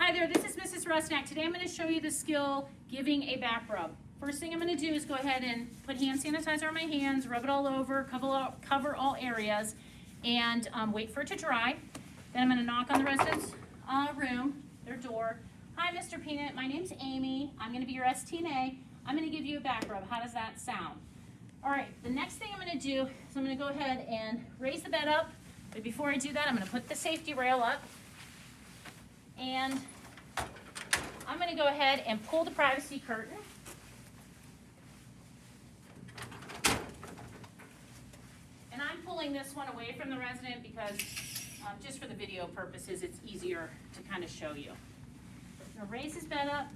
Hi there, this is Mrs. Rusnak. Today I'm going to show you the skill giving a back rub. First thing I'm going to do is go ahead and put hand sanitizer on my hands, rub it all over, cover all areas, and wait for it to dry. Then I'm going to knock on the resident's room, their door. Hi, Mr. Peanut. My name's Amy. I'm going to be your STNA. I'm going to give you a back rub. How does that sound? All right, the next thing I'm going to do is I'm going to go ahead and raise the bed up. But before I do that, I'm going to put the safety rail up. And I'm going to go ahead and pull the privacy curtain. And I'm pulling this one away from the resident because just for the video purposes, it's easier to kind of show you. I'm going to raise his bed up.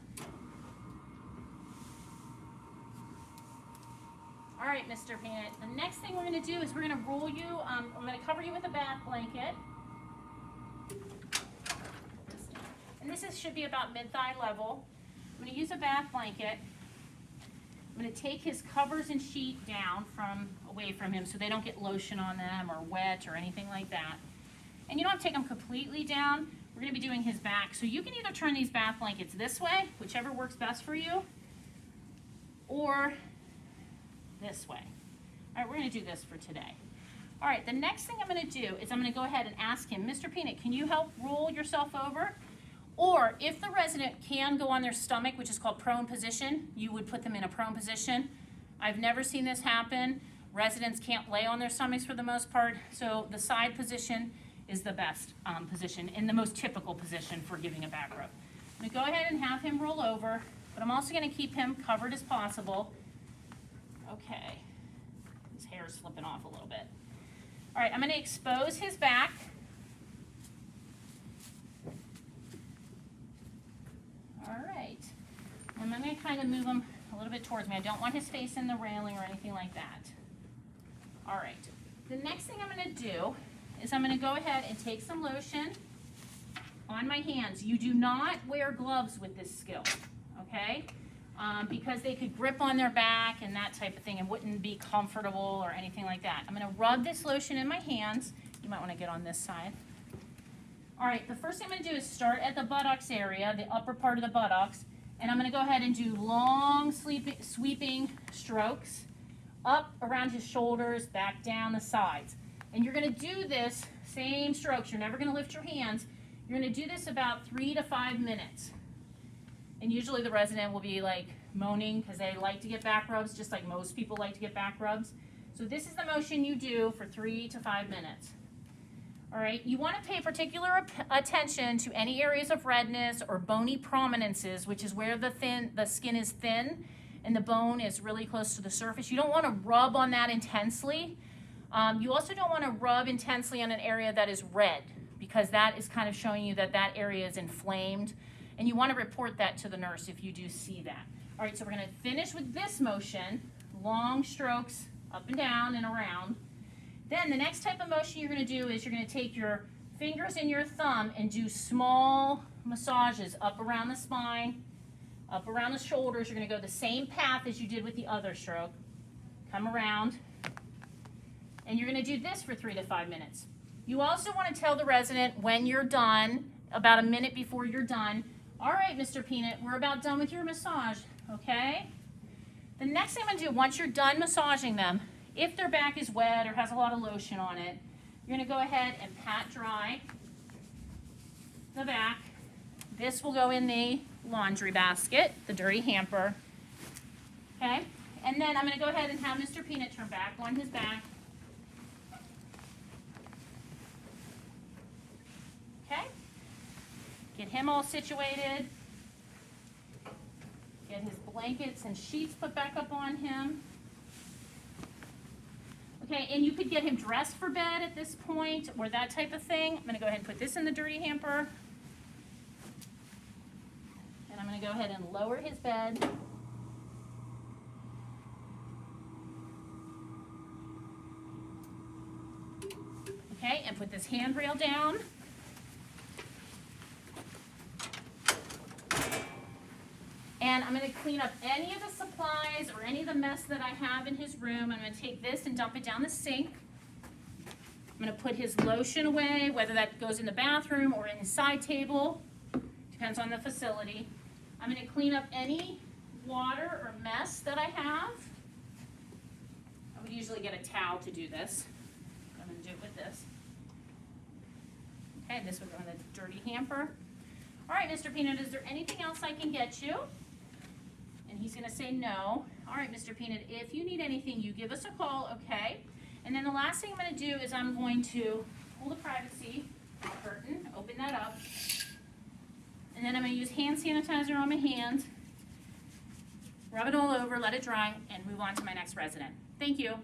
All right, Mr. Peanut, the next thing we're going to do is we're going to roll you, I'm going to cover you with a bath blanket. And this should be about mid-thigh level. I'm going to use a bath blanket. I'm going to take his covers and sheet down away from him so they don't get lotion on them or wet or anything like that. And you don't have to take them completely down. We're going to be doing his back. So you can either turn these bath blankets this way, whichever works best for you, or this way. All right, we're going to do this for today. All right, the next thing I'm going to do is I'm going to go ahead and ask him, Mr. Peanut, can you help roll yourself over? Or if the resident can go on their stomach, which is called prone position, you would put them in a prone position. I've never seen this happen. Residents can't lay on their stomachs for the most part, so the side position is the best position and the most typical position for giving a back rub. I'm going to go ahead and have him roll over, but I'm also going to keep him covered as possible. Okay, his hair is slipping off a little bit. All right, I'm going to expose his back. All right, and I'm going to kind of move him a little bit towards me. I don't want his face in the railing or anything like that. All right, the next thing I'm going to do is I'm going to go ahead and take some lotion on my hands. You do not wear gloves with this skill, okay? Because they could grip on their back and that type of thing and wouldn't be comfortable or anything like that. I'm going to rub this lotion in my hands. You might want to get on this side. All right, the first thing I'm going to do is start at the buttocks area, the upper part of the buttocks, and I'm going to go ahead and do long sweeping strokes up around his shoulders, back down the sides. And you're going to do this same strokes. You're never going to lift your hands. You're going to do this about 3 to 5 minutes. And usually the resident will be like moaning because they like to get back rubs, just like most people like to get back rubs. So this is the motion you do for 3 to 5 minutes. All right, you want to pay particular attention to any areas of redness or bony prominences, which is where the skin is thin and the bone is really close to the surface. You don't want to rub on that intensely. You also don't want to rub intensely on an area that is red, because that is kind of showing you that that area is inflamed. And you want to report that to the nurse if you do see that. All right, so we're going to finish with this motion, long strokes up and down and around. Then the next type of motion you're going to do is you're going to take your fingers and your thumb and do small massages up around the spine, up around the shoulders. You're going to go the same path as you did with the other stroke. Come around. And you're going to do this for 3 to 5 minutes. You also want to tell the resident when you're done, about a minute before you're done, all right, Mr. Peanut, we're about done with your massage, okay? The next thing I'm going to do, once you're done massaging them, if their back is wet or has a lot of lotion on it, you're going to go ahead and pat dry the back. This will go in the laundry basket, the dirty hamper, okay? And then I'm going to go ahead and have Mr. Peanut turn back on his back. Okay? Get him all situated. Get his blankets and sheets put back up on him. Okay, and you could get him dressed for bed at this point or that type of thing. I'm going to go ahead and put this in the dirty hamper. And I'm going to go ahead and lower his bed. Okay, and put this handrail down. And I'm going to clean up any of the supplies or any of the mess that I have in his room. I'm going to take this and dump it down the sink. I'm going to put his lotion away, whether that goes in the bathroom or in his side table. Depends on the facility. I'm gonna clean up any water or mess that I have. I would usually get a towel to do this. I'm gonna do it with this. Okay, this would go in the dirty hamper. All right, Mr. Peanut, is there anything else I can get you? And he's gonna say no. All right, Mr. Peanut, if you need anything, you give us a call, okay? And then the last thing I'm gonna do is I'm going to pull the privacy curtain, open that up, and then I'm gonna use hand sanitizer on my hand, rub it all over, let it dry, and move on to my next resident. Thank you.